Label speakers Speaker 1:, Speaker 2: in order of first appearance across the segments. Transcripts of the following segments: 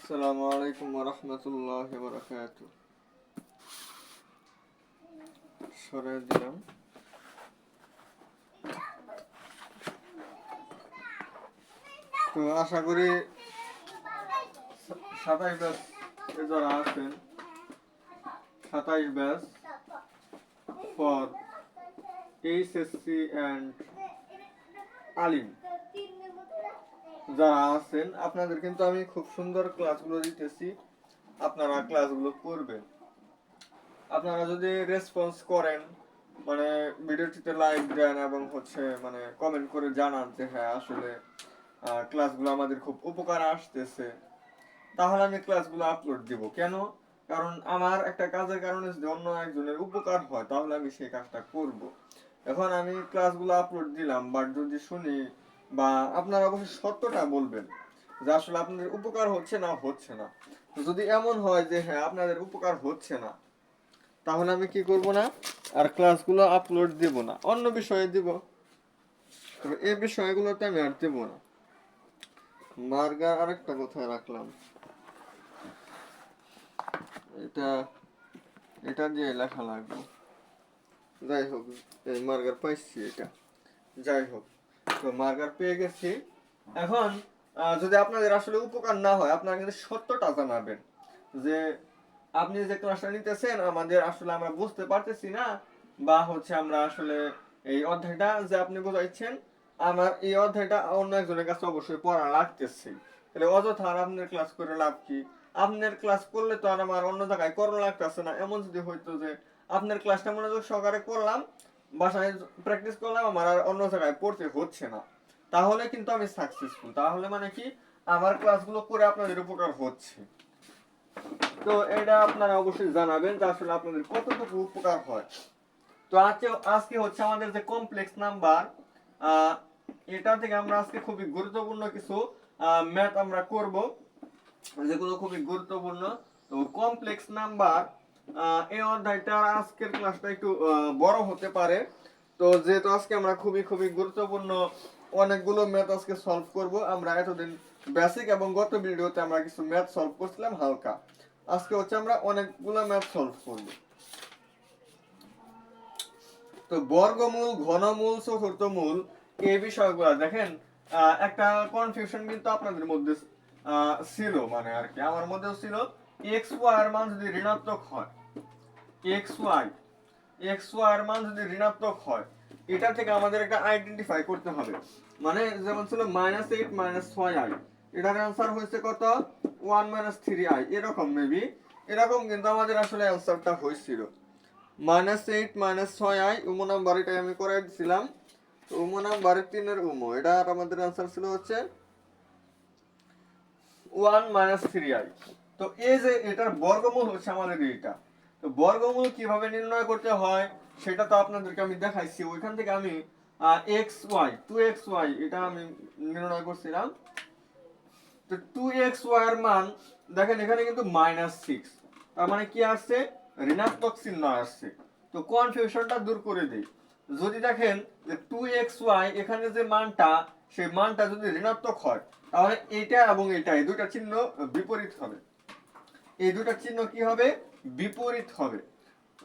Speaker 1: আসসালামু আলাইকুম ওয়া রাহমাতুল্লাহি ওয়া বারাকাতুহু। সরাই দিলাম। তো আশা করি 27 ব্যাচ যারা আছেন, 27 ব্যাচ ফর এইচএসসি অ্যান্ড আলিম যারা আছেন, আপনাদের কিন্তু আমি খুব সুন্দর ক্লাসগুলো দিতেছি। আপনারা ক্লাসগুলো করবেন। আপনারা যদি রেসপন্স করেন, মানে ভিডিওটিতে লাইক দেন এবং মানে কমেন্ট করে জানান যে হ্যাঁ আসলে ক্লাসগুলো আমাদের খুব উপকার আসতেছে, তাহলে আমি ক্লাসগুলো আপলোড দিব। কেন? কারণ আমার একটা কাজের কারণে যদি অন্য একজনের উপকার হয় তাহলে আমি সেই কাজটা করব। এখন আমি ক্লাসগুলো আপলোড দিলাম, বাট যদি শুনি বা আপনারা অবশ্যই সত্যটা বলবেন যে আসলে আপনাদের উপকার হচ্ছে না হচ্ছে না। যদি এমন হয় যে হ্যাঁ আপনাদের উপকার হচ্ছে না, তাহলে আমি কি করব না, আর ক্লাসগুলো আপলোড দেব না, অন্য বিষয়ে দিব। তবে এই বিষয়গুলোতে আমি আর দেব না। মার্গার আরেকটা কোথায় রাখলাম, এটা এটা দিয়ে লেখা লাগবে। যাই হোক, এই মার্গার পাইছি এটা। যাই হোক, তো মার্গার পেয়ে গেছি। এখন যদি আপনাদের আসলে উপকার না হয়, আপনারা কিন্তু সত্যটা জানাবেন যে আপনি যে ক্লাসটা নিতেছেন আমাদের আসলে আমরা বুঝতে পারতেছি না, বা আমরা আসলে এই অধ্যায়টা যে আপনি বোঝাইছেন, আমার এই অধ্যায়টা অন্য একজনের কাছে অবশ্যই পড়া লাগতেছে। তাহলে অযথা আর আপনার ক্লাস করে লাভ কি? আপনার ক্লাস করলে তো আর আমার অন্য জায়গায় করা লাগতেছে না। এমন যদি হইতো যে আপনার ক্লাসটা মনোযোগ সহকারে করলাম, বাসায় প্র্যাকটিস করলাম, আমার আর অন্য জায়গায় পড়তে হচ্ছে না, তাহলে কিন্তু আমি সাকসেসফুল। তাহলে মানে কি, আমার ক্লাসগুলো করে আপনাদের উপকার হচ্ছে। তো এটা আপনারা অবশ্যই জানাবেন যে আসলে আপনাদের কতটুকু উপকার হয়। তো আজকে আমাদের যে কমপ্লেক্স নাম্বার, এটা থেকে আমরা আজকে খুবই গুরুত্বপূর্ণ কিছু ম্যাথ আমরা করব, যেগুলো খুবই গুরুত্বপূর্ণ। তো কমপ্লেক্স নাম্বার এই অধ্যায়টা আজকের ক্লাসটা একটু বড় হতে পারে। তো যেহেতু আজকে আমরা খুবই খুবই গুরুত্বপূর্ণ অনেকগুলো ম্যাথ আজকে সলভ করব। আমরা এতদিন বেসিক এবং গত ভিডিওতে আমরা কিছু ম্যাথ সলভ করছিলাম হালকা। আজকে আমরা অনেকগুলো ম্যাথ সলভ করব। তো বর্গমূল, ঘনমূল, চতুর্থমূল এই বিষয়গুলো দেখেন, একটা কনফিউশন কিন্তু আপনাদের মধ্যে ছিল, মানে আর কি আমার মধ্যেও ছিল। এক্স ওয়াই এর মান যদি ঋণাত্মক হয়, এক্স ওয়াই এর মান যদি ঋণাত্মক হয়, এটা থেকে আমাদের একটা আইডেন্টিফাই করতে হবে। মানে যেমন ছিল -8 -6i, এটার অ্যান্সার হয়েছে কত? 1 - 3i, এরকম মেবি, এরকম কিন্তু আমাদের আসলে অ্যান্সারটা হয়েছিল। -8 - 6i উমো নাম্বার, এটাই আমি করে দিছিলাম। উমো নাম্বার 3 এর উমো, এটা আর আমাদের অ্যান্সার ছিল 1 - 3i। তো এই যে এটার বর্গমূল আমাদের এইটা। তো বর্গমূল কিভাবে নির্ণয় করতে হয় সেটা তো আপনাদেরকে আমি দেখাইছি। ওইখান থেকে আমি xy 2xy এটা আমি নির্ণয় করছিলাম। তো 2xy এর মান দেখেন এখানে কিন্তু -6, তার মানে কি আসছে? ঋণাত্মক চিহ্ন আসছে। তো কনফিউশনটা দূর করে দেই। যদি দেখেন যে 2xy এখানে যে মানটা, সেই মানটা যদি ঋণাত্মক হয়, তাহলে এটা এবং এটা এই দুইটা চিহ্ন বিপরীত হবে। এই দুইটা চিহ্ন কি হবে? বিপরীত হবে।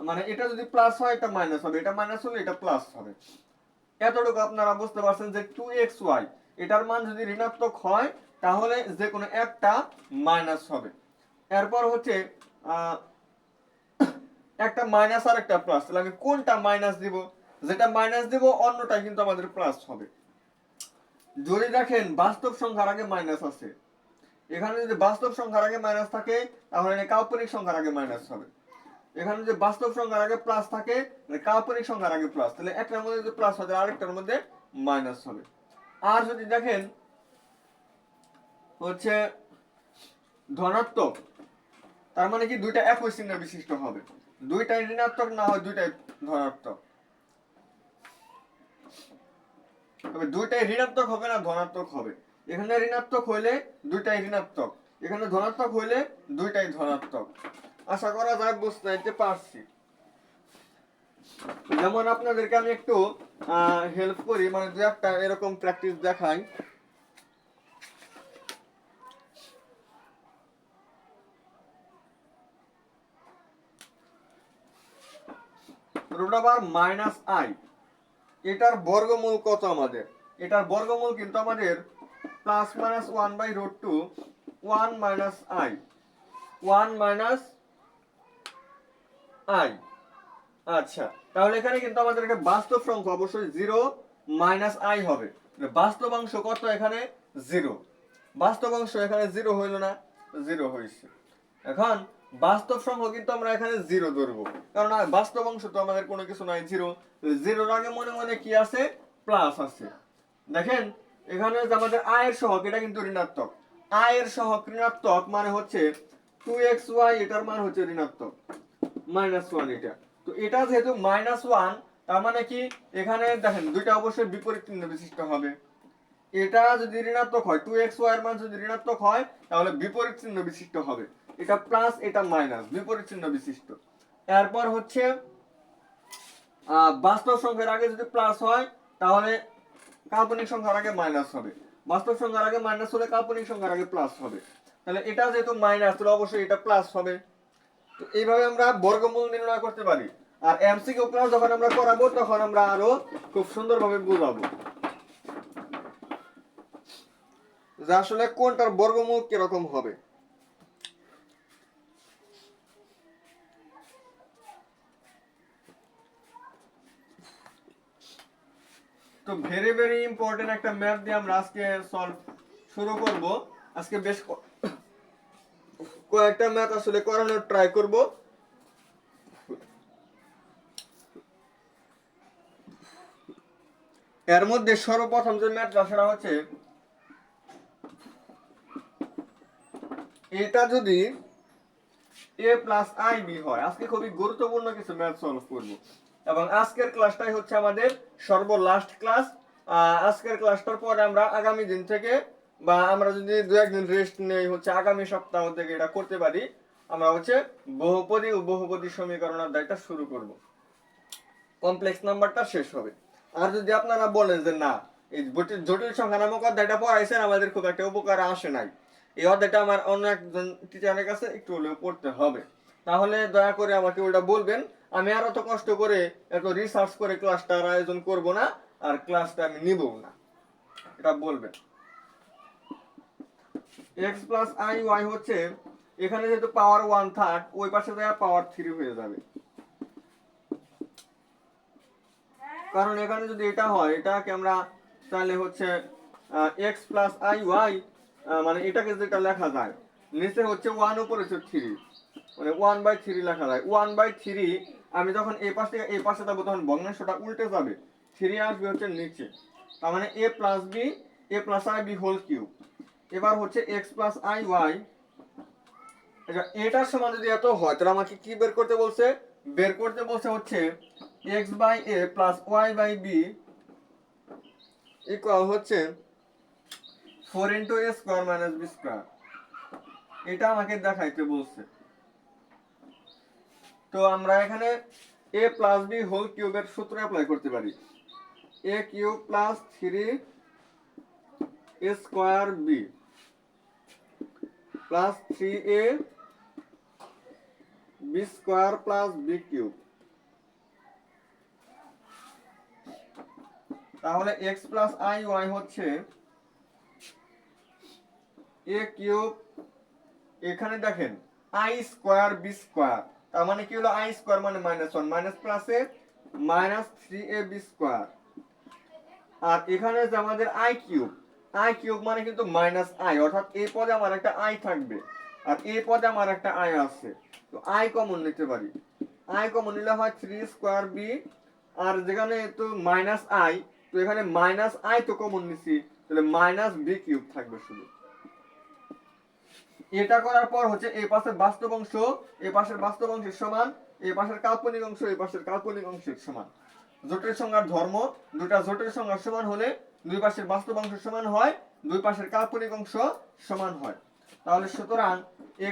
Speaker 1: মানে এটা যদি প্লাস হয় এটা মাইনাস হবে, এটা মাইনাস হলে এটা প্লাস হবে। এতটুকু আপনারা বুঝতে পারছেন যে 2xy এটার মান যদি ঋণাত্মক হয়, তাহলে যে কোনো একটা মাইনাস হবে। এরপর একটা মাইনাস আর একটা প্লাস, তাহলে আমি কোনটা মাইনাস দিব? যেটা মাইনাস দিব অন্যটা কিন্তু আমাদের প্লাস হবে। যদি দেখেন বাস্তব সংখ্যার আগে মাইনাস আছে, এখানে যদি বাস্তব সংখ্যার আগে মাইনাস থাকে তাহলে কাল্পনিক সংখ্যার আগে মাইনাস হবে। এখানে যদি বাস্তব সংখ্যার আগে প্লাস থাকে, কাল্পনিক সংখ্যার আগে প্লাস, তাহলে একটার মধ্যে যদি প্লাস হয় আরেকটার মধ্যে মাইনাস হবে। আর যদি দেখেন ধনাত্মক, তার মানে কি দুইটা একই চিহ্ন বিশিষ্ট হবে, দুইটাই ঋণাত্মক না হয় দুইটাই ধনাত্মক। তবে দুইটাই ঋণাত্মক হবে না ধনাত্মক হবে। এখানে ঋণাত্মক হইলে দুইটাই ঋণাত্মক, এখানে ধনাত্মক হইলে দুইটাই ধনাত্মক। আশা করা যায় বুঝতে পারছি। যেমন আপনাদেরকে আমি একটু হেল্প করি, মানে দু একটা এরকম প্র্যাকটিস দেখাই। Root over minus i. এটার বর্গমূল কত আমাদের? এটার বর্গমূল কিন্তু আমাদের plus minus 1/√2 1 minus i 1 minus i. আচ্ছা, তাহলে এখানে কিন্তু আমাদের একটা বাস্তব সংখ্যা অবশ্যই 0 মাইনাস আই হবে। বাস্তব অংশ কত এখানে? 0। বাস্তব অংশ এখানে 0 হইল না? 0 হয়েছে। এখন বাস্তব সংখ্যা কিন্তু আমরা এখানে 0 ধরবো, কারণ বাস্তব অংশ তো আমাদের কোনো কিছু নাই, 0। 0-র আগে মনে মনে কি আছে? প্লাস আছে। দেখেন এখানে যে আমাদের আয়ের সহগ, এটা কিন্তু ঋণাত্মক। আয়ের সহগ ঋণাত্মক মানে হচ্ছে 2xy, এটার মান হচ্ছে ঋণাত্মক -1 এটা। তো এটা যেহেতু -1, তার মানে কি এখানে দেখেন দুইটা অবশ্যই বিপরীত চিহ্ন বিশিষ্ট হবে। এটা যদি ঋণাত্মক হয়, 2xy এর মান যদি ঋণাত্মক হয়, তাহলে বিপরীত চিহ্ন বিশিষ্ট হবে। এটা প্লাস, এটা মাইনাস, বিপরীত চিহ্ন বিশিষ্ট। এরপর হচ্ছে বাস্তব সংখ্যার আগে যদি প্লাস হয়, তাহলে কাল্পনিক সংখ্যার আগে মাইনাস হবে। বাস্তব সংখ্যার আগে মাইনাস হলে কাল্পনিক সংখ্যার আগে প্লাস হবে। তাহলে এটা যেহেতু মাইনাস, তাহলে অবশ্যই এটা প্লাস হবে। তো এইভাবে আমরা বর্গমূল নির্ণয় করতে পারি। আর এমসিকিউ ক্লাস যখন আমরা করাবো, তখন আমরা আরো খুব সুন্দরভাবে বোঝাবো যে আসলে কোনটার বর্গমূল কিরকম হবে। তো ভেরি ভেরি ইম্পর্টেন্ট একটা ম্যাথ দিয়ে আমরা আজকে সলভ শুরু করব। আজকে বেশ কয়েকটা ম্যাথ আসলে করানোর ট্রাই করব। এর মধ্যে সর্বপ্রথম যে ম্যাথটা সেটা হচ্ছে এটা যদি a প্লাস আই বি হয়। আজকে খুবই গুরুত্বপূর্ণ কিছু ম্যাথ সলভ করব, এবং আজকের ক্লাসটাই হচ্ছে আমাদের সর্বলাস্ট ক্লাস। আজকের ক্লাসটার পরে আমরা আগামী দিন থেকে, বা আমরা যদি দু একদিন রেস্ট নেই, হচ্ছে আগামী সপ্তাহ থেকে এটা করতে পারি, আমরা হচ্ছে বহুপদী ও বহুপদী সমীকরণ অধ্যায়টা শুরু করব। কমপ্লেক্স নাম্বারটা শেষ হবে। আর যদি আপনারা বলেন যে না, এই জটিল সংখ্যা নামক অধ্যায়টা পড়াইছেন, আমাদের খুব একটা উপকারে আসে নাই, এই অধ্যায়টা আমার অন্য একজন টিচারের কাছে একটু হলেও পড়তে হবে, তাহলে দয়া করে আমাকে ওটা বলবেন। আমি আর অত কষ্ট করে এত রিসার্চ করে ক্লাসটার আয়োজন করব না, আর ক্লাসটা আমি নিব না, এটা বলবেন। x প্লাস আই ওয়াই হচ্ছে, এখানে যেহেতু পাওয়ার 1/3, ওই পাশে যায় পাওয়ার 3 হয়ে যাবে। কারণ এখানে যদি এটা হয়, এটাকে আমরা তাহলে হচ্ছে x প্লাস আই ওয়াই, মানে এটাকে যেটা লেখা যায়, নিচে হচ্ছে 1 উপরে হচ্ছে 3, মানে 1/3 লেখা যায়। 1/3 আমি যখন এই পাশ থেকে এই পাশে যাবো, তখন ভগ্নাংশটা উল্টে যাবে, 3 আসবে হচ্ছে নিচে। তার মানে a plus b, a plus i b whole cube. এবার হচ্ছে x প্লাস আই ওয়াই, এটার সমান যদি এত হয়, তাহলে আমাকে কি বের করতে বলছে? বের করতে বলছে হচ্ছে x by a plus y by b equal হচ্ছে 4 into a square minus b square. এটা আমাকে দেখাইতে বলছে। তো আমরা এখানে a প্লাস b হোল কিউবের সূত্র অ্যাপ্লাই করতে পারি। a cube plus 3 a square b plus 3a b square plus b cube. তাহলে x প্লাস আই ওয়াই হচ্ছে a কিউব, এখানে দেখেন আই স্কোয়ার বি স্কোয়ার, তার মানে কি হলো? আই স্কোয়ার মানে -1, মাইনাস প্লাসে মাইনাস 3ab স্কোয়ার। আর এখানে যে আমাদের আই কিউব মানে কিন্তু মাইনাস আই, অর্থাৎ এই পদে আমার একটা আই থাকবে, আর এই পদে আমার একটা আই আছে। তো আই কমন নিতে পারি। আই কমন নিলে হয় 3 স্কোয়ার বি, আর যেখানে তো মাইনাস আই, তো এখানে মাইনাস আই তো কমন নিছি, তাহলে মাইনাস বি কিউব থাকবে শুধু। এটা করার পর হচ্ছে এই পাশের বাস্তব অংশ এই পাশের বাস্তব অংশের সমান, এই পাশের কাল্পনিক অংশ এই পাশের কাল্পনিক অংশের সমান। জটিল সংখ্যার ধর্ম, দুটা জটিল সংখ্যার সমান হলে দুই পাশের বাস্তব অংশ সমান হয়, দুই পাশের কাল্পনিক অংশ সমান হয়। তাহলে সুতরাং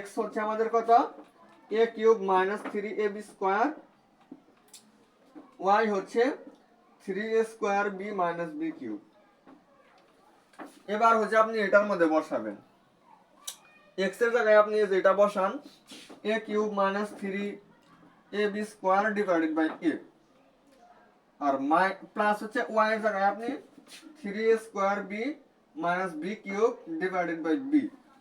Speaker 1: x হচ্ছে আমাদের কত? a cube minus 3ab square, y হচ্ছে 3a square b minus b cube. এবার হচ্ছে আপনি এটার মধ্যে বসাবেন, x এর জায়গায় আপনি যেটা বসান, a cube minus 3ab square divided by a। আর প্লাস হচ্ছে ওয়াই এর জায়গায় আপনি 3a² b minus b cube divided by b।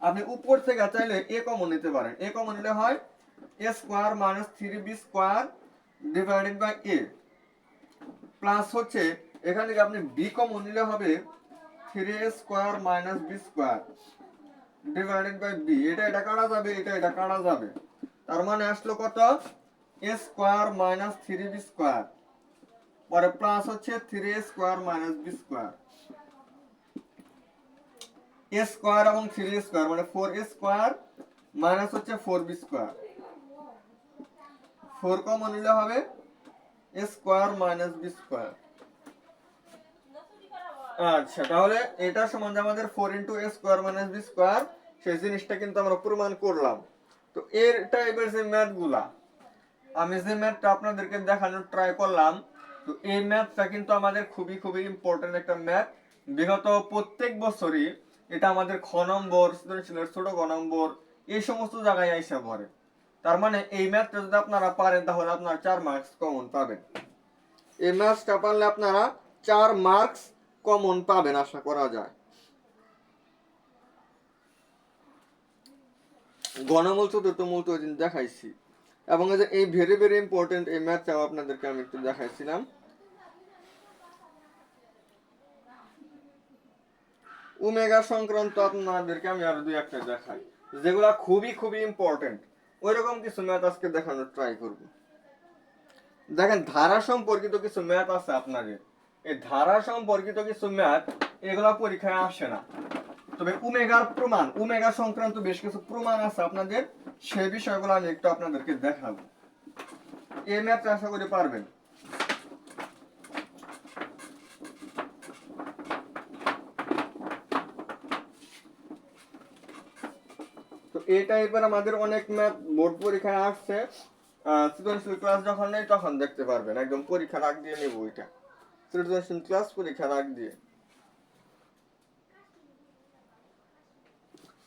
Speaker 1: আপনি উপর থেকে চাইলে a কমন নিতে পারেন, a কমন নিলে হয় a² minus 3b² divided by a, plus হচ্ছে এখান থেকে আপনি b কমন নিলে হবে 3a² minus b² divided by b। এটা কাটা যাবে, এটা কাটা যাবে, তার মানে আসলো কত a² মাইনাস 3b², পরে প্লাস হচ্ছে 3a² মাইনাস b², a² এবং 3a² মানে 4a² মাইনাস হচ্ছে 4b², 4 কমন নিলে হবে a² মাইনাস b²। আচ্ছা, তাহলে এটা সমান আমাদের 4 ইন্টু a² মাইনাস b², সেই জিনিসটা কিন্তু আমরা প্রমাণ করলাম। তো এর টাইপের যে ম্যাথগুলা আমি যে ম্যাথটা আপনাদেরকে দেখানোর ট্রাই করলাম, তো এই ম্যাথটা কিন্তু আমাদের খুবই খুবই ইম্পর্টেন্ট একটা ম্যাথ। বিগত প্রত্যেক বছরই এটা আমাদের খ নম্বর, সৃজনশীলের ছোট গ নম্বর এই সমস্ত জায়গায় আইসা পড়ে। তার মানে এই ম্যাথটা যদি আপনারা পারেন তাহলে আপনারা 4 মার্কস কমন পাবেন। এই ম্যাথটা পারলে আপনারা 4 মার্কস কমন পাবেন আশা করা যায়। ঘনমূল চতুর্থ মূল তো ওই দিন দেখাইছি, এবং এই ভেরি ভেরি ইম্পর্টেন্ট এই ম্যাথটাও আপনাদেরকে আমি একটু দেখাইছিলাম। ওমেগা সংক্রান্ত আপনাদেরকে আমি আরো দুই একটা দেখাই, যেগুলা খুবই খুবই ইম্পর্টেন্ট। ওইরকম কিছু ম্যাথ আজকে দেখানোর ট্রাই করব। দেখেন, ধারা সম্পর্কিত কিছু ম্যাথ আছে আপনাদের, এই ধারা সম্পর্কিত কিছু ম্যাথ এগুলা পরীক্ষায় আসে না, তবে ওমেগার প্রমাণ, ওমেগা সংক্রান্ত বেশ কিছু প্রমাণ আছে আপনাদের, সেই বিষয়গুলো আমি একটু আপনাদেরকে দেখাবো। এই ম্যাথটা আশা করি পারবেন। তো এই টাইপের আমাদের অনেক ম্যাথ বোর্ড পরীক্ষায় আসছে, সৃজনশীল ক্লাস যখন নেই তখন দেখতে পারবেন, একদম পরীক্ষার আগ দিয়ে নেব এটা, সৃজনশীল ক্লাস পরীক্ষার আগ দিয়ে।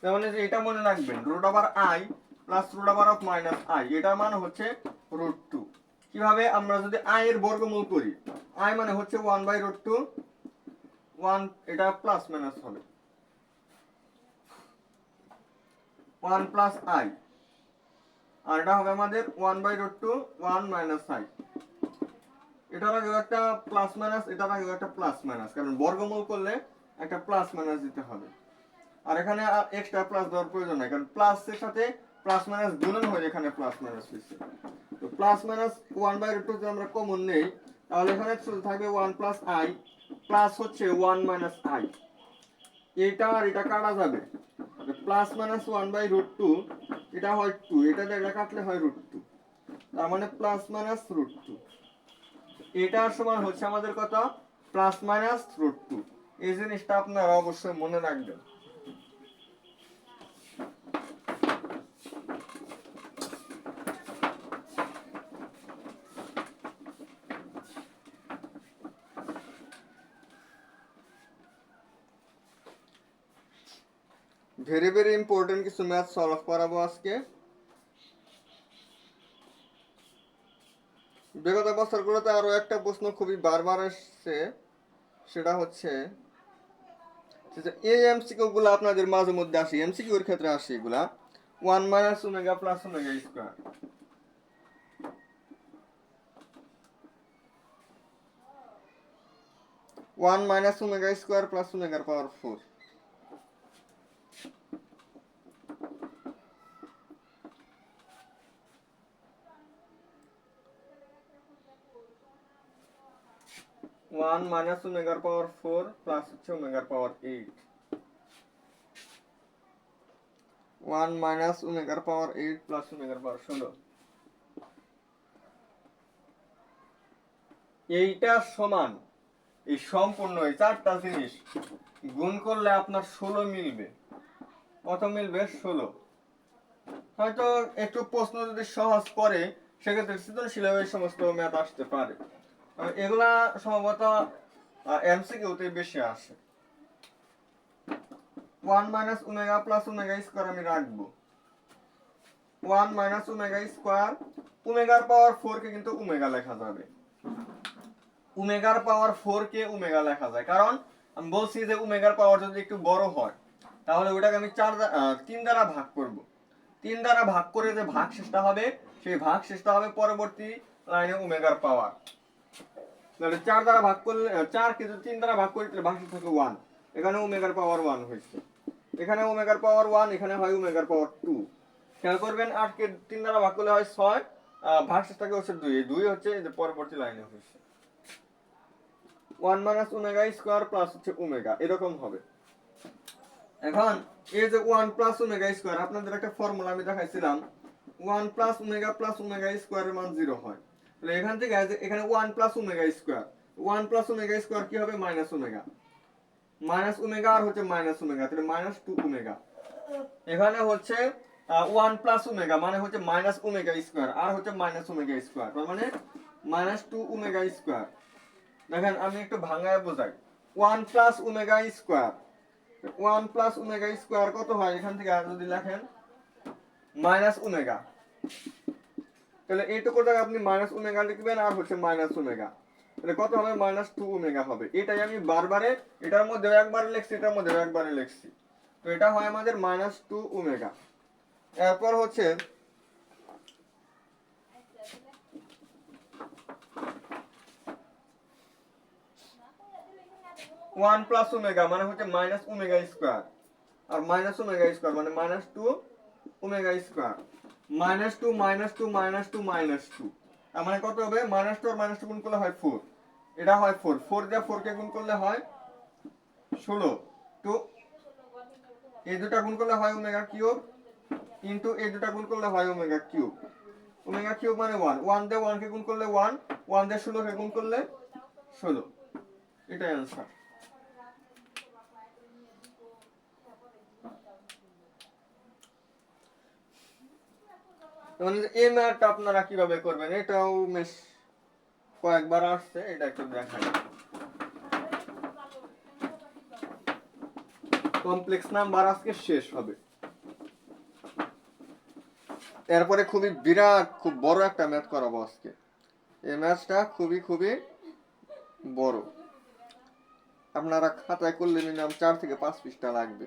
Speaker 1: যেমন এটা মনে রাখবেন, √i প্লাস √i, এটার মান হচ্ছে √2। কিভাবে, আমরা যদি i এর বর্গমূল করি, i মানে হচ্ছে 1/√2, 1 এটা প্লাস মাইনাস হবে 1 প্লাস i, আর এটা হবে আমাদের 1/√2 1 মাইনাস i। এটার আগে একটা প্লাস মাইনাস, এটার আগে একটা প্লাস মাইনাস, কারণ বর্গমূল করলে একটা প্লাস মাইনাস দিতে হবে, আর এখানে আর এক্সট্রা প্লাস দেওয়ার প্রয়োজন নাই, কারণ প্লাসের সাথে প্লাস মাইনাস গুণন হয়ে এখানে প্লাস মাইনাস হয়েছে। তো প্লাস মাইনাস 1/√2 যদি আমরা কমন নেই, তাহলে এখানে শুধু থাকবে 1 প্লাস i, প্লাস হচ্ছে 1 মাইনাস i, এটা আর এটা কাটা যাবে, প্লাস মাইনাস 1/√2 এটা হয় 2, এটা দিয়ে কাটলে হয় √2, তার মানে প্লাস মাইনাস √2, এটা সমান হচ্ছে আমাদের কত, প্লাস মাইনাস √2। এই জিনিসটা আপনারা অবশ্যই মনে রাখবেন। ভেরি ভেরি ইম্পর্টেন্ট কিছু ম্যাথ সলভ করাবো আজকে। বিগত বছরগুলোতে আরো একটা প্রশ্ন খুবই বারবার আসছে, সেটা হচ্ছে এই এমসিকিউ গুলো আপনাদের মাঝে মধ্যে আসে, এমসিকিউ এর ক্ষেত্রে আসে এগুলা 1 minus omega plus omega square, 1 minus omega square plus ওমেগার পাওয়ার 4, 1 মাইনাস ওমেগার পাওয়ার 4 প্লাস হচ্ছে ওমেগার পাওয়ার 8, 1 মাইনাস ওমেগার পাওয়ার 8 প্লাস ওমেগার পাওয়ার 16। এইটা সমান, এই সম্পূর্ণ এই চারটা জিনিস গুণ করলে আপনার 16 মিলবে। কত মিলবে? 16। হয়তো একটু প্রশ্ন যদি সহজ করে সেক্ষেত্রে সৃজনশীল এই সমস্ত ম্যাথ আসতে পারে, এগুলা সম্ভবত এমসিকিউতে বেশি আসে। 1 minus omega plus omega square আমি রাখবো, 1 মাইনাস ওমেগা স্কয়ার, ওমেগার পাওয়ার 4 কে কিন্তু ওমেগা লেখা যাবে, ওমেগার পাওয়ার 4 কে ওমেগা লেখা যায়, কারণ আমি বলছি যে ওমেগার পাওয়ার যদি একটু বড় হয় তাহলে ওটাকে আমি 3 দ্বারা ভাগ করব। 3 দ্বারা ভাগ করে যে ভাগশেষটা হবে সেই ভাগশেষটা হবে পরবর্তী লাইনে ওমেগার পাওয়ার। তাহলে 4 দ্বারা ভাগ করলে 4 কে যদি 3 দ্বারা ভাগ করি তাহলে ভাগশেষ থাকে 1। এখানে ওমেগার পাওয়ার 1 হয়েছে, এখানে ওমেগার পাওয়ার 1, এখানে হয় ওমেগার পাওয়ার 2। খেয়াল করবেন 8 কে 3 দ্বারা ভাগ করলে হয় 6, ভাগশেষ থাকে হচ্ছে 2। এই 2 হচ্ছে এই যে পরবর্তী লাইনে হয়েছে 1 মাইনাস ওমেগা স্কয়ার প্লাস হচ্ছে ওমেগা, এরকম হবে। এখন এই যে 1 প্লাস ওমেগা স্কয়ার, আপনাদের একটা ফর্মুলা আমি দেখাইছিলাম, 1 প্লাস ওমেগা স্কয়ারের মান 0 হয়। তাহলে এখান থেকে এখানে 1 plus omega square, 1 plus omega square কি হবে মাইনাস ওমেগা, মাইনাস ওমেগা আর হচ্ছে মাইনাস ওমেগা, তাহলে মাইনাস 2 ওমেগা। এখানে হচ্ছে 1 প্লাস ওমেগা মানে হচ্ছে মাইনাস ওমেগা স্কয়ার আর হচ্ছে মাইনাস ওমেগা স্কয়ার, তার মানে মাইনাস 2 ওমেগা স্কয়ার। দেখেন আমি একটু ভাঙায় বোঝাই, 1 plus omega square, 1 plus omega square কত হয়, এখান থেকে যদি লেখেন মাইনাস ওমেগা, তাহলে এইটুকু জায়গায় আপনি মাইনাস ওমেগা লিখবেন আর হচ্ছে মাইনাস ওমেগা, তাহলে কত হবে মাইনাস 2 ওমেগা হবে। এটাই আমি বারবারে এটার মধ্যে একবারে লিখছি, এটার মধ্যে একবারে লিখছি, তো এটা হয় আমাদের মাইনাস 2 ওমেগা। এরপর হচ্ছে 1 প্লাস ওমেগা মানে হচ্ছে মাইনাস ওমেগা স্কয়ার, আর মাইনাস ওমেগা স্কয়ার মানে minus 2 omega square, minus 2 minus 2 minus 2 minus 2, তার মানে কত হবে মাইনাস 2 আর মাইনাস 2 গুণ করলে হয় 4, এটা হয় 4, 4 দিয়ে 4 কে গুণ করলে হয় 16, তো এই দুটো গুণ করলে হয় ওমেগা কিউব ইনটু এই দুটো গুণ করলে হয় ওমেগা কিউব, ওমেগা কিউব মানে 1, 1 দিয়ে 1 কে গুণ করলে 1, 1 দিয়ে 16 কে গুণ করলে 16, এটাই आंसर। মানে এই ম্যাথটা আপনারা কিভাবে করবেন এটাও বেশ কয়েকবার আসছে, এটা একটু দেখাই। কমপ্লেক্স নাম্বার আজকে শেষ হবে, এরপরে খুবই বিরাট খুব বড় একটা ম্যাথ করাবো আজকে। এই ম্যাথটা খুবই খুবই বড়, আপনারা খাতায় করলে মিনিমাম 4 থেকে 5 পৃষ্ঠা লাগবে,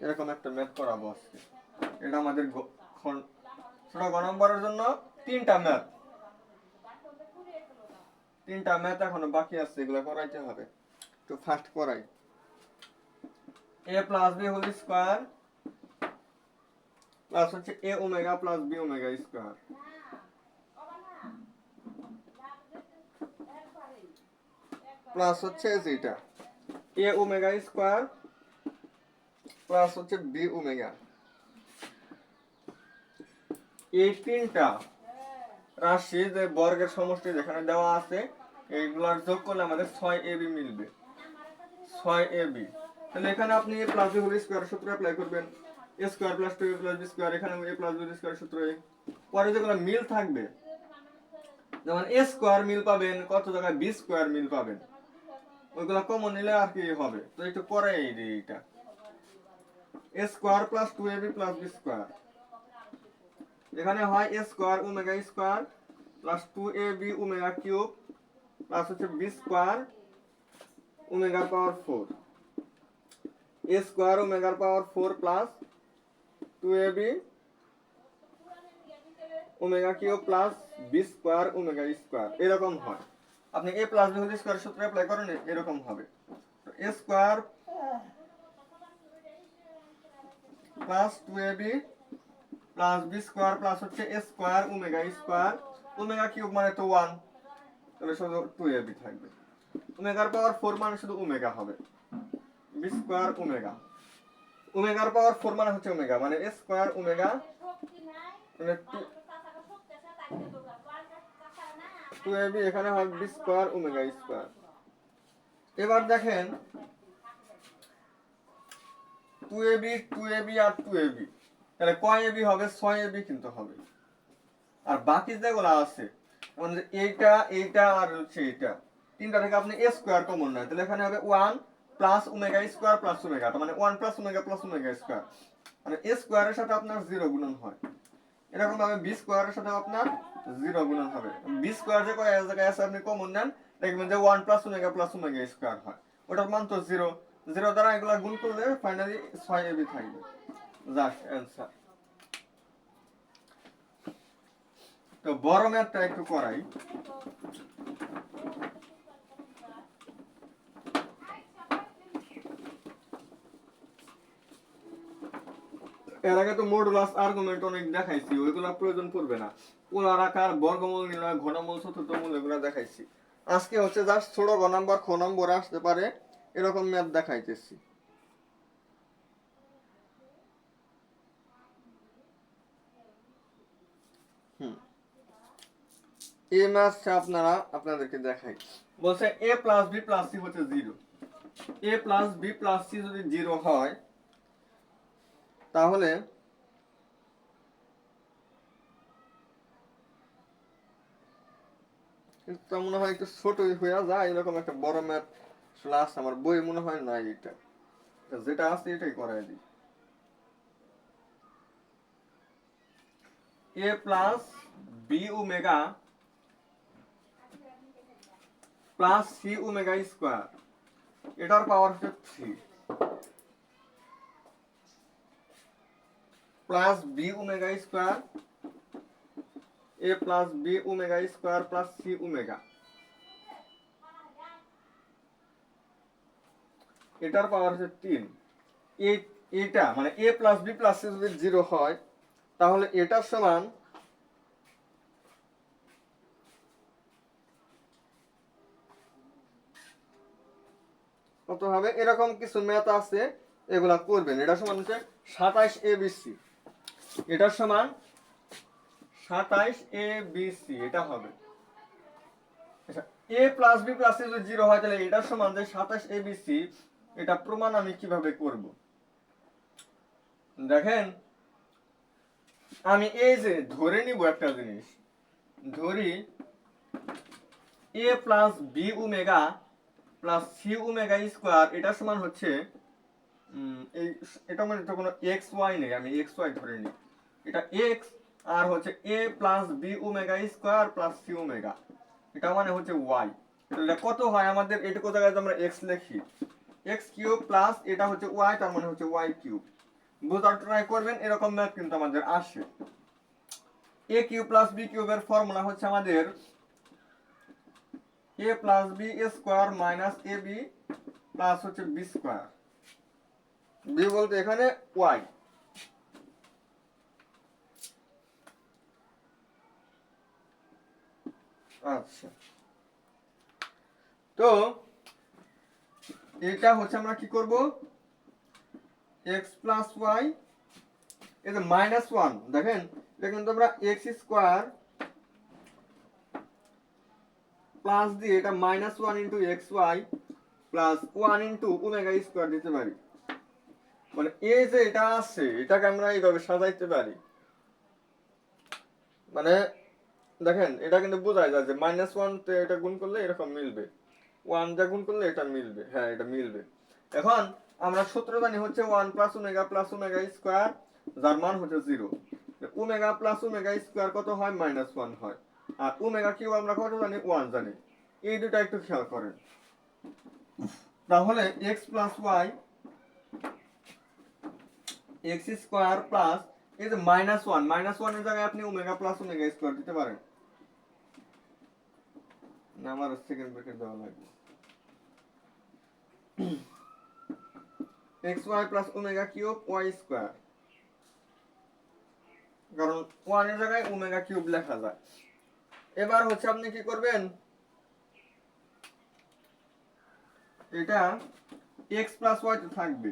Speaker 1: এরকম একটা ম্যাথ করাবো আজকে। এটা আমাদের ছোট গ নম্বরের জন্য 3টা ম্যাথ, 3টা ম্যাথ এখনো বাকি আছে, এগুলো করাইতে হবে, তো ফার্স্ট করাই। a plus b whole square plus হচ্ছে a omega plus b omega square, plus হচ্ছে যেটা a ওমেগা স্কয়ার প্লাস হচ্ছে b ওমেগা। এই 3টা রাশি যে বর্গের সমষ্টি যেখানে দেওয়া আছে এইগুলার যোগ করলে আমাদের 6ab মিলবে, 6ab। তাহলে এখানে আপনি a plus b whole square সূত্র অ্যাপ্লাই করবেন, a square plus 2a plus b square, এখানে a প্লাস b স্কয়ার সূত্র, পরে যেগুলো মিল থাকবে যেমন a স্কয়ার মিল পাবেন, কত জায়গায় b স্কয়ার মিল পাবেন, ওইগুলো কমন নিলে আর কি হবে, তো একটু পরে এইটা a square plus 2ab plus b square, এখানে হয় a square omega square plus 2ab omega cube plus হচ্ছে b square omega power 4, a square omega power 4 plus 2ab omega cube plus b square omega square, এরকম হয়। আপনি a plus b whole square সূত্র apply করেন এরকম হবে, a square plus 2ab plus b square plus হচ্ছে a square omega square, omega cube মানে তো 1, তাহলে শুধু 2ab থাকবে, ওমেগার পাওয়ার 4 মানে শুধু ওমেগা হবে, b স্কয়ার ওমেগা, ওমেগার পাওয়ার 4 মানে হচ্ছে ওমেগা মানে a স্কয়ার ওমেগা মানে 2ab, এখানে হবে b স্কয়ার ওমেগা স্কয়ার। এবার দেখেন 2ab 2ab আর 2ab, তাহলে কয় ab হবে 6ab কিন্তু হবে, আর বাকি যেগুলো আছে মানে এইটা এইটা আর হচ্ছে এইটা, 3টা থেকে আপনি a স্কয়ার কমন নেন, তাহলে এখানে হবে 1 plus omega square plus omega, তার মানে 1 প্লাস ওমেগা স্কয়ার, মানে a স্কয়ারের সাথে আপনার 0 গুণন হয়, এরকম ভাবে বি স্কোয়ারের সাথে আপনার 0 গুণন হবে। বি স্কোয়ার যে কয় জায়গায় আছে আপনি কমন নেন, দেখবেন যে 1 প্লাস ওমেগা স্কোয়ার হয়, ওটার মান তো 0। 0 দ্বারা এগুলা গুণ করলে ফাইনালি 6ab থাকবে। Just answer. তো বড় ম্যাথটা একটু করাই। এর আগে তো মডুলাস আর্গুমেন্ট অনেক দেখাইছি, ওইগুলা প্রয়োজন পড়বে না। পোলার আকার, বর্গমূল নির্ণয়, ঘনমূল, চতুর্থমূল এগুলা দেখাইছি। আজকে হচ্ছে জাস্ট ছোট ঘ নাম্বার, খ নম্বর আসতে পারে এরকম ম্যাথ দেখাইতেছি। এই ম্যাথটা আপনাদেরকে দেখাই। বলছে a plus b plus c হচ্ছে 0। a plus b plus c যদি 0 হয় তাহলে কিন্তু মনে হয় একটু ছোটই হয়ে যায়, এরকম একটা বড় ম্যাথ ক্লাস আমার বই মনে হয় নাই। এটা যেটা আছে এটাই করাই দিই। a plus b omega plus c omega square, এটার পাওয়ার হচ্ছে 3, plus b omega square, a plus b omega square plus c omega, এটার পাওয়ার হচ্ছে 3। এটা মানে a plus b plus c যদি 0 হয় তাহলে এটার সমান কত হবে? এরকম কিছু ম্যাথ আছে, এগুলা করবেন। এটার সমান হচ্ছে 27abc, এটার সমান 27abc, এটা হবে। আচ্ছা, a plus b plus c যদি 0 হয় তাহলে এটার সমান যে 27abc, এটা প্রমাণ আমি কিভাবে করব দেখেন। আমি এই যে ধরে নিব একটা জিনিস, ধরি a plus b omega plus c omega square, এটার সমান হচ্ছে এই, এটা মানে তো কোনো এক্স ওয়াই নেই, আমি এক্স ওয়াই ধরে নিই। এটা এক্স আর হচ্ছে a plus b omega square plus c omega, এটা মানে হচ্ছে ওয়াই। এটা কত হয় আমাদের? এটুকু জায়গায় আমরা এক্স লিখি, এক্স কিউব প্লাস এটা হচ্ছে ওয়াই, তার মানে হচ্ছে ওয়াই কিউব। বোঝার ট্রাই করবেন, এরকম ম্যাথ কিন্তু আমাদের আসে। a কিউব প্লাস b কিউবের ফর্মুলা হচ্ছে আমাদের a plus b square minus ab plus হচ্ছে b স্কোয়ার। b বলতে এখানে y। আচ্ছা, তো এটা হচ্ছে আমরা কি করব, x প্লাস y, এই যে মাইনাস 1, দেখেন এটা কিন্তু আমরা x স্কোয়ার প্লাস দিয়ে এটা minus 1 into x y plus 1 into omega square দিতে পারি। মানে এই যে এটা আছে এটাকে আমরা এইভাবে সাজাইতে পারি। মানে দেখেন এটা কিন্তু বোঝাই যায় যে মাইনাস 1 তে এটা গুণ করলে এরকম মিলবে, 1 যা গুণ করলে এটা মিলবে। হ্যাঁ, এটা মিলবে। এখন আমরা সূত্র জানি হচ্ছে 1 প্লাস ওমেগা স্কোয়ার, যার মান হচ্ছে 0। ওমেগা প্লাস ওমেগা স্কোয়ার কত হয়? মাইনাস 1 হয়। আর ওমেগা কিউব আমরা কত জানি? 1 জানি। এই দুটো একটু খেয়াল করেন। তাহলে x plus y, x square plus এই যে মাইনাস 1 এর জায়গায় আপনি ওমেগা প্লাস ওমেগা স্কোয়ার দিতে পারেন না, আমার সেকেন্ড ব্র্যাকেট দেওয়া লাগবে। X y plus omega cube y square, কারণ 1 এর জায়গায় ওমেগা কিউব লেখা যায়। এবার হচ্ছে আপনি কি করবেন, এটা x প্লাস ওয়াই তে থাকবে।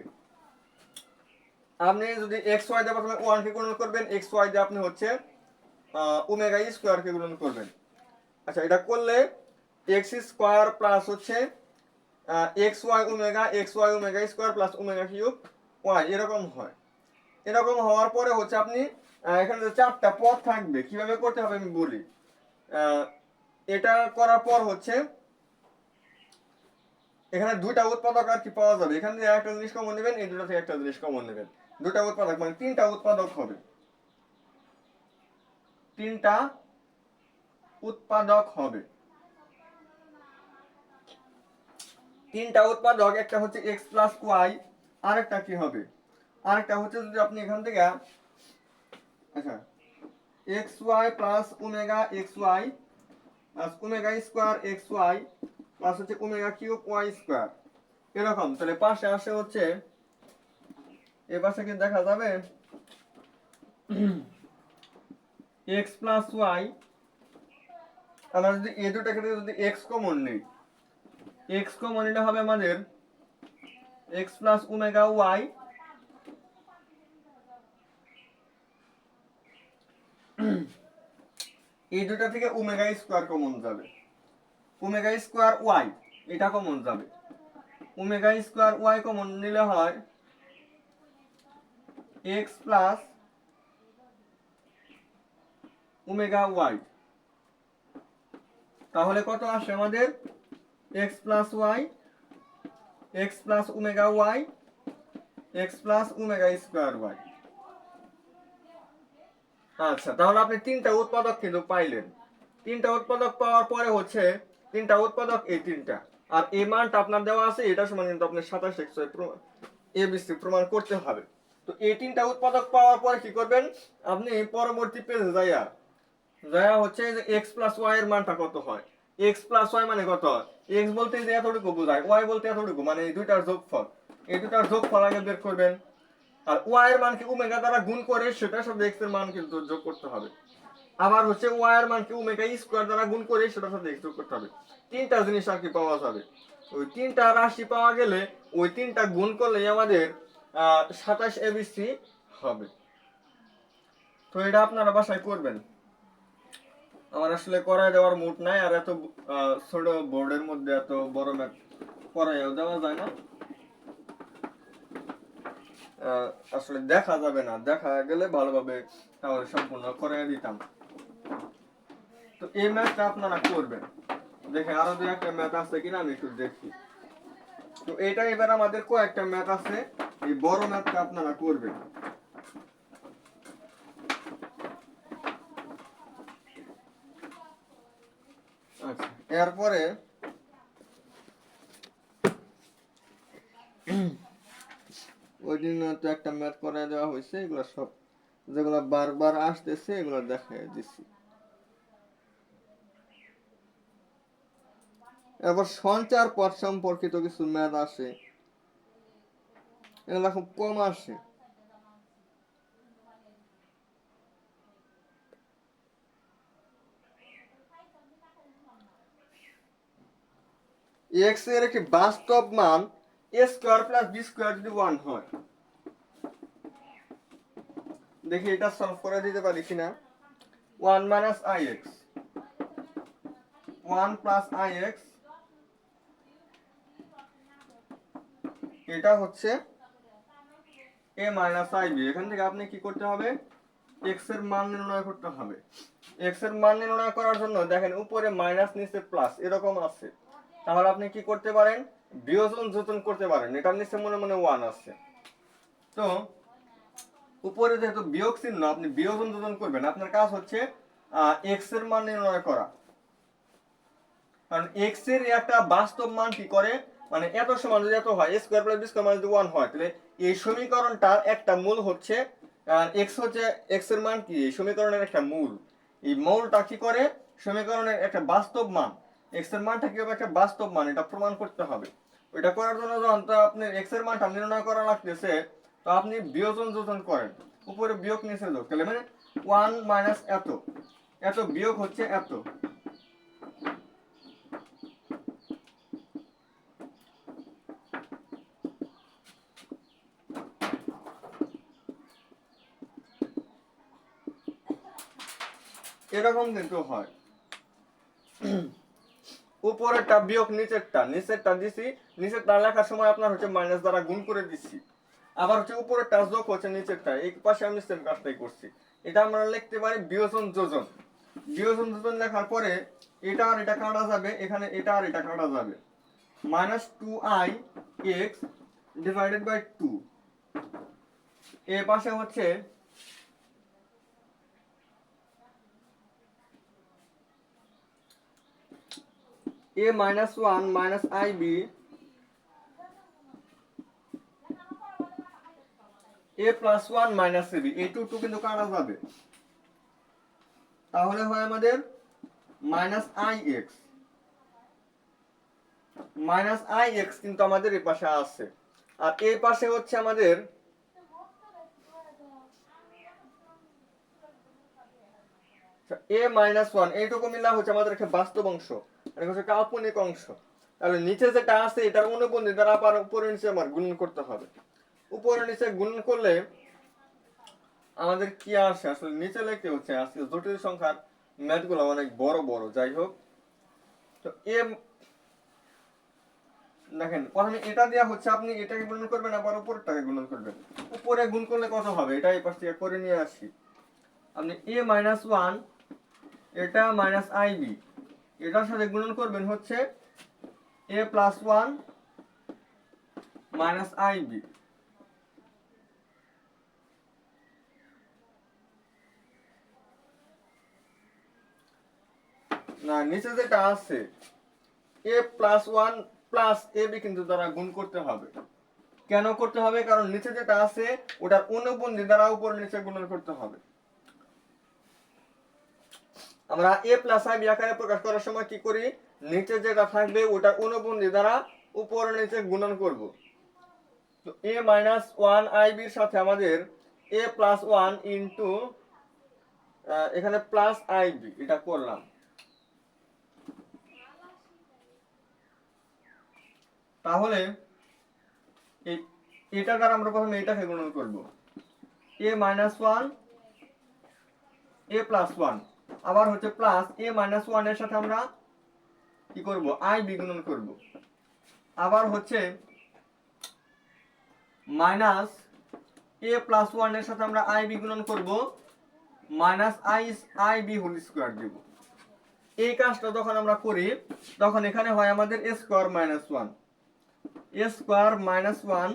Speaker 1: আপনি যদি এক্স ওয়াই দিয়ে প্রথমে 1 কে গুণন করবেন, এক্স ওয়াই দিয়ে আপনি হচ্ছে ওমেগা স্কোয়ার কে গুণন করবেন। আচ্ছা, এটা করলে এক্স স্কোয়ার প্লাস হচ্ছে x y omega square plus omega cube y, এরকম হয়। এরকম হওয়ার পরে হচ্ছে আপনি এখানে যে 4টা পদ থাকবে, কিভাবে করতে হবে আমি বলি। এটা করার পর হচ্ছে এখানে দুইটা উৎপাদক আর কি পাওয়া যাবে। এখান থেকে একটা জিনিস কমন নেবেন, এই দুটো থেকে একটা জিনিস কমন নেবেন, দুটা উৎপাদক মানে 3টা উৎপাদক হবে। তিনটা উৎপাদক হবে। তিনটা উৎপাদক, একটা হচ্ছে এক্স প্লাস ওয়াই, আরেকটা কি হবে, আরেকটা হচ্ছে যদি আপনি এখান থেকে আচ্ছা x y plus omega x y plus omega square x y plus হচ্ছে ওমেগা কিউব ওয়াই স্কোয়ার, এরকম। তাহলে পাশে আসে হচ্ছে, এ পাশে কি দেখা যাবে এক্স প্লাস ওয়াই, আমরা যদি এ দুটাকে যদি এক্স কমন নেই, এক্স কমন নিলে হবে আমাদের এক্স প্লাস ওমেগা ওয়াই এই দুটা থেকে ওমেগা স্কোয়ার কমন যাবে, ওমেগা স্কোয়ার ওয়াই এটা কমন যাবে, ওমেগা স্কোয়ার ওয়াই কমন নিলে হয় এক্স প্লাস ওমেগা ওয়াই। তাহলে কত আসে আমাদের x plus y, x plus omega y, x plus omega square y. আচ্ছা, তাহলে আপনি তিনটা উৎপাদক কিন্তু পাইলেন। তিনটা উৎপাদক পাওয়ার পরে হচ্ছে তিনটা উৎপাদক এই তিনটা, আর এই মানটা আপনার দেওয়া আছে, এটা সমান কিন্তু আপনার 27 এবিসি প্রমাণ করতে হবে। তো এই তিনটা উৎপাদক পাওয়ার পরে কি করবেন, আপনি পরবর্তী পেজে যাইয়া হচ্ছে যে এক্স প্লাস ওয়াই এর মানটা কত হয়, এক্স প্লাস ওয়াই মানে কত হয়, এক্স বলতে যে এতটুকু বোঝায়, ওয়াই বলতে এতটুকু, মানে এই দুইটার যোগফল, এই দুইটার যোগফল আগে বের করবেন। আর ওয়াই এর মানকে ওমেগা দ্বারা গুণ করে সেটার সাথে এক্স এর মান কিন্তু যোগ করতে হবে। আবার হচ্ছে ওয়াই এর মানকে ওমেগা স্কয়ার দ্বারা গুণ করে সেটার সাথে এক্স যোগ করতে হবে। তিনটা জিনিস আর কি পাওয়া যাবে। ওই তিনটা রাশি পাওয়া গেলে ওই তিনটা গুণ করলেই আমাদের 27 এবিসি হবে। তো এটা আপনারা বাসায় করবেন, আমার আসলে করায় দেওয়ার মুড নাই, আর এত ছোট বোর্ডের মধ্যে এত বড় ম্যাথ করাইও দেওয়া যায় না, আসলে দেখা যাবে না, দেখা গেলে ভালোভাবে তাহলে সম্পূর্ণ করে দিতাম। তো এই ম্যাথটা আপনারা করবেন, দেখে আরো দুই একটা ম্যাথ আছে কিনা আমি একটু দেখি। তো এটা এবার আমাদের কয়েকটা ম্যাথ আছে, এই বড় ম্যাথটা আপনারা করবেন। আচ্ছা, এরপরে ওই দিন তো একটা ম্যাথ করে দেওয়া হয়েছে, এগুলো সব যেগুলো বারবার আসতেছে এগুলো দেখাই দিছি। এরপর সঞ্চার পথ সম্পর্কিত কিছু ম্যাথ আসে, এগুলো খুব কম আসে। এক্স এর একটি বাস্তব মান এ স্কয়ার প্লাস বি স্কয়ার যদি 1 হয়, দেখি এটা সলভ করে দিতে পারি কিনা। 1 minus i x, 1 plus I x, এটা হচ্ছে এ মাইনাস আই বি। এখান থেকে আপনি কি করতে হবে, এক্স এর মান নির্ণয় করতে হবে। এক্স এর মান নির্ণয় করার জন্য দেখেন উপরে মাইনাস নিচে প্লাস এরকম আছে, তাহলে আপনি কি করতে পারেন, বিয়োজন যোজন করতে পারেন, এটার নিচে মনে মনে 1 আছে। তো উপরে যেহেতু বিয়োগ চিহ্ন, আপনি বিয়োজন যোজন করবেন, আপনার কাজ হচ্ছে এক্স এর মান নির্ণয় করা। কারণ এক্স এর একটা বাস্তব মান কি করে, মানে এত সমান যদি এত হয়, স্কয়ার প্লাস বি স্কয়ার মানে যদি 1 হয়, তাহলে এই সমীকরণটার একটা মূল হচ্ছে এক্স, হচ্ছে এক্স এর মান কি এই সমীকরণের একটা মূল, এই মূলটা কি করে সমীকরণের একটা বাস্তব মান, এক্স এর মানটা কি হবে একটা বাস্তব মান, এটা প্রমাণ করতে হবে। ওইটা করার জন্য যখন তো আপনি এক্স এর মানটা নির্ণয় করা লাগতেছে, তো আপনি বিয়োজন যোজন করেন, উপরে বিয়োগ নিচে যোগ, তাহলে মানে 1 মাইনাস এত, এত বিয়োগ হচ্ছে এত। এরকম কিন্তু হয়, উপরেরটা বিয়োগ নিচেরটা, নিচেরটা দিছি, নিচেরটা লেখার সময় আপনার হচ্ছে মাইনাস দ্বারা গুণ করে দিচ্ছি, আবার হচ্ছে উপরেরটা যোগ হচ্ছে নিচেরটা, এই পাশে আমি সেম কাজটাই করছি। এটা আমরা লিখতে পারি বিয়োজন যোজন। বিয়োজন যোজন লেখার পরে এটা আর এটা কাটা যাবে, এখানে এটা আর এটা কাটা যাবে, minus 2i x divided by 2, এ পাশে হচ্ছে a minus one minus i b a plus one minus a b, এই টু টু কিন্তু কাটা যাবে, তাহলে হয় আমাদের minus i x. Minus i x কিন্তু আমাদের এই পাশে আছে, আর এই পাশে হচ্ছে আমাদের এ মাইনাস ওয়ান, এইটুকু মিলা হচ্ছে আমাদের একটা বাস্তব অংশ, এটা হচ্ছে কাল্পনিক অংশ। তাহলে নিচে যেটা আছে এটার অনুবন্ধী দ্বারা আবার উপরে নিচে আমার গুণন করতে হবে। উপরে নিচে গুণন করলে আমাদের কি আসে, আসলে নিচে লিখতে হচ্ছে আজকে জটিল সংখ্যার ম্যাথগুলো অনেক বড় বড়। যাই হোক, তো এ দেখেন প্রথমে এটা দেওয়া হচ্ছে, আপনি এটাকে গুণন করবেন আবার উপরটাকে গুণন করবেন। উপরে গুণ করলে কত হবে এটা এই পাশ থেকে করে নিয়ে আসি। আপনি এ মাইনাস ওয়ান এটা মাইনাস আই বি এটার সাথে গুণন করবেন হচ্ছে a plus one minus i b. না, নিচে যেটা আছে a plus one plus a b কিন্তু দ্বারা গুণ করতে হবে। কেন করতে হবে? কারণ নিচে যেটা আছে ওটার অনুবন্ধী দ্বারা উপর নিচে গুণন করতে হবে। আমরা এ প্লাস আই বি আকারে প্রকাশ করার সময় কি করি, নিচে যেটা থাকবে ওটার অনুবন্ধী দ্বারা উপর নিচে গুণন করব। তো এ মাইনাস ওয়ান আই বির সাথে আমাদের এ প্লাস ওয়ান ইন্টু এখানে প্লাস আই বি এটা করলাম। তাহলে এটা দ্বারা আমরা প্রথমে এটাকে গুণন করব, এ মাইনাস ওয়ান এ প্লাস ওয়ান, আবার হচ্ছে প্লাস এ মাইনাস ওয়ান এর সাথে আমরা কি করব, আই বি গুণন করব। আবার হচ্ছে মাইনাস এ প্লাস ওয়ান এর সাথে আমরা আই বি গুণন করব, minus i b whole square দেব। এই কাজটা যখন আমরা করি তখন এখানে হয় আমাদের a square minus one, a square minus one,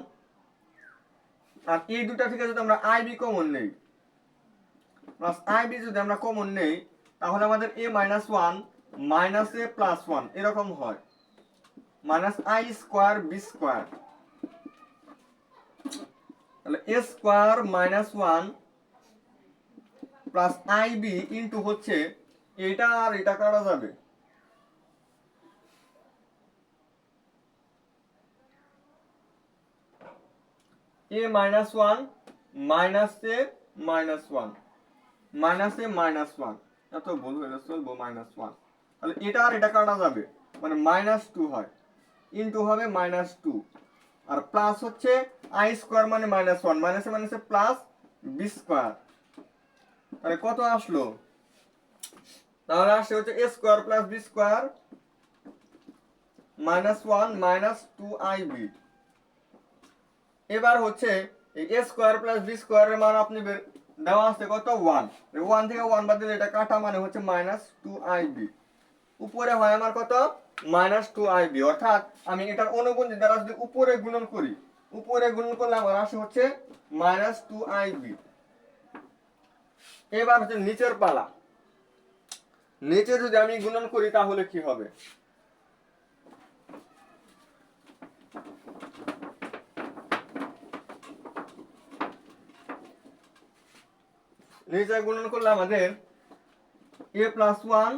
Speaker 1: আর এই দুটা থেকে যদি আমরা আই বি কমন নেই, প্লাস আই বি যদি আমরা কমন নেই, তাহলে আমাদের a minus one minus a plus one এরকম হয়, minus i square b square. তাহলে a square minus one plus i b into হচ্ছে এটা আর এটা কাটা যাবে, এ মাইনাস ওয়ান মাইনাস এ মাইনাস ওয়ান মাইনাস এ মাইনাস ওয়ান, এত ভুল হয়ে চলবো মাইনাস ওয়ান। তাহলে এটা আর এটা কাটা যাবে, মানে মাইনাস টু হয়, ইন্টু হবে মাইনাস টু, আর প্লাস হচ্ছে আই স্কোয়ার মানে মাইনাস ওয়ান, মাইনাসে মাইনাসে প্লাস বি স্কোয়ার। তাহলে কত আসলো, তাহলে আসছে হচ্ছে a square plus b square minus one minus two i b. এবার হচ্ছে এই এ স্কোয়ার প্লাস বি স্কোয়ারের মান আপনি দেওয়া আছে কত, ওয়ান, ওয়ান থেকে ওয়ান বাদ দিলে এটা কাটা মানে হচ্ছে মাইনাস টু আই বি। উপরে হয় আমার কত, মাইনাস টু আই বি, অর্থাৎ আমি এটার অনুবন্ধী দ্বারা যদি উপরে গুণন করি, উপরে গুণন করলে আমার আসে হচ্ছে মাইনাস টু আই বি। এবার হচ্ছে নিচের পালা, নিচে যদি আমি গুণন করি তাহলে কি হবে, নিচে গুণন করলে আমাদের a plus one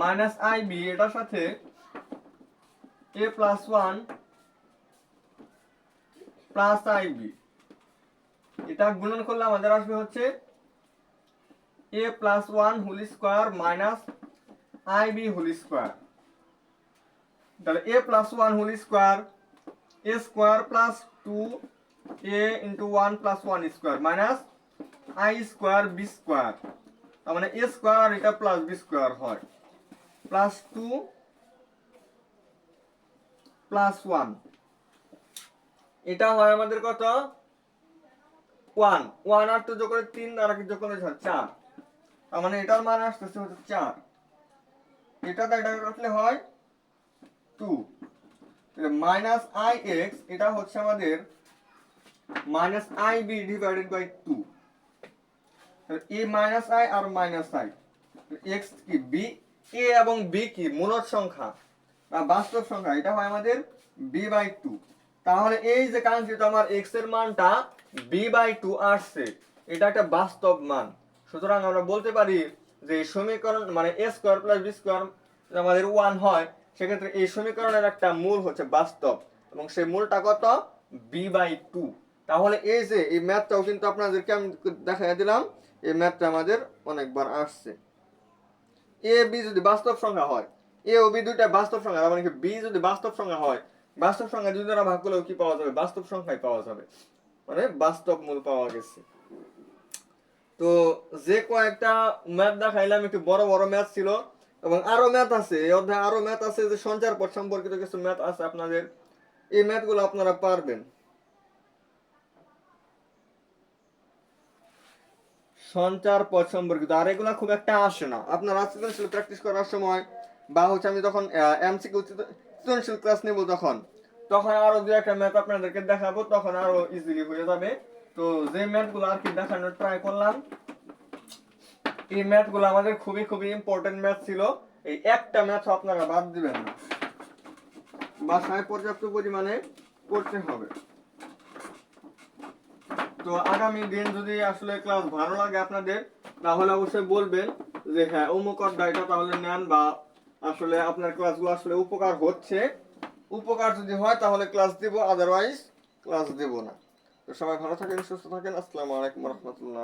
Speaker 1: minus i b এটার সাথে a plus one plus i b, এটা গুণন করলে আমাদের আসবে হচ্ছে a plus one whole square minus i b whole square. তাহলে a plus one whole square, a square plus two a into one plus one square minus i square b square, তার মানে a square আর এটা plus b square হয়, plus two plus one, এটা হয় আমাদের কত, ওয়ান, ওয়ান আর two যোগ করে তিন, আর যোগ করলে চার, তার মানে এটার মান আসতেছে হচ্ছে চার, এটা কাটলে হয় টু, মাইনাস আই এক্স এটা হচ্ছে আমাদের minus i b divided by two, a minus i আর মাইনাস আই, এক্স কি বি, এ এবং বি কি মূলদ সংখ্যা বা বাস্তব সংখ্যা, এটা হয় আমাদের b/2। তাহলে এই যে কাঙ্ক্ষিত আমার x এর মানটা b/2 আসছে, এটা একটা বাস্তব মান। সুতরাং আমরা বলতে পারি যে এই সমীকরণ মানে a square plus b square আমাদের 1 হয়, সেক্ষেত্রে এই সমীকরণের একটা মূল হচ্ছে বাস্তব এবং সেই মূলটা কত b/2। তাহলে এই যে এই ম্যাথটাও কিন্তু আপনাদেরকে আমি দেখাই দিলাম, এই ম্যাথটা আমাদের অনেকবার আসছে। এ বি যদি বাস্তব সংখ্যা হয়, এ ও বি দুইটা বাস্তব সংখ্যা, মানে কি বি যদি বাস্তব সংখ্যা হয়, বাস্তব সংখ্যা দুই দ্বারা ভাগ করলেও কি পাওয়া যাবে, বাস্তব সংখ্যাই পাওয়া যাবে, মানে বাস্তব মূল পাওয়া গেছে। তো যে কয়েকটা ম্যাথ দেখাইলাম একটু বড় বড় ম্যাথ ছিল, এবং আরো ম্যাথ আছে এই অধ্যায়ে, আরো ম্যাথ আছে যে সঞ্চার পথ সম্পর্কিত কিছু ম্যাথ আছে আপনাদের, এই ম্যাথগুলো আপনারা পারবেন। সঞ্চার পথ সম্পর্কিত আর এগুলা খুব একটা আসে না আপনার সৃজনশীল প্র্যাকটিস করার সময়, বা হচ্ছে আমি যখন এমসিকিউ সৃজনশীল ক্লাস নেব তখন তখন আরো দু একটা ম্যাথ আপনাদেরকে দেখাবো, তখন আরো ইজিলি হয়ে যাবে। তো যে ম্যাথগুলো আর কি দেখানোর ট্রাই করলাম, এই ম্যাথগুলো আমাদের খুবই খুবই ইম্পর্টেন্ট ম্যাথ ছিল। এই একটা ম্যাথ আপনারা বাদ দিবেন না, বাসায় পর্যাপ্ত পরিমাণে করতে হবে। তো আগামী দিন যদি আসলে ক্লাস ভালো লাগে আপনাদের, তাহলে অবশ্যই বলবেন যে হ্যাঁ অমুক অধ্যায়টা তাহলে নেন, বা আসলে আপনার ক্লাসগুলো আসলে উপকার হচ্ছে। উপকার যদি হয় তাহলে ক্লাস দিব, আদারওয়াইজ ক্লাস দেব না। তো সবাই ভালো থাকেন, সুস্থ থাকেন। আসসালামু আলাইকুম রহমতুল্লাহ।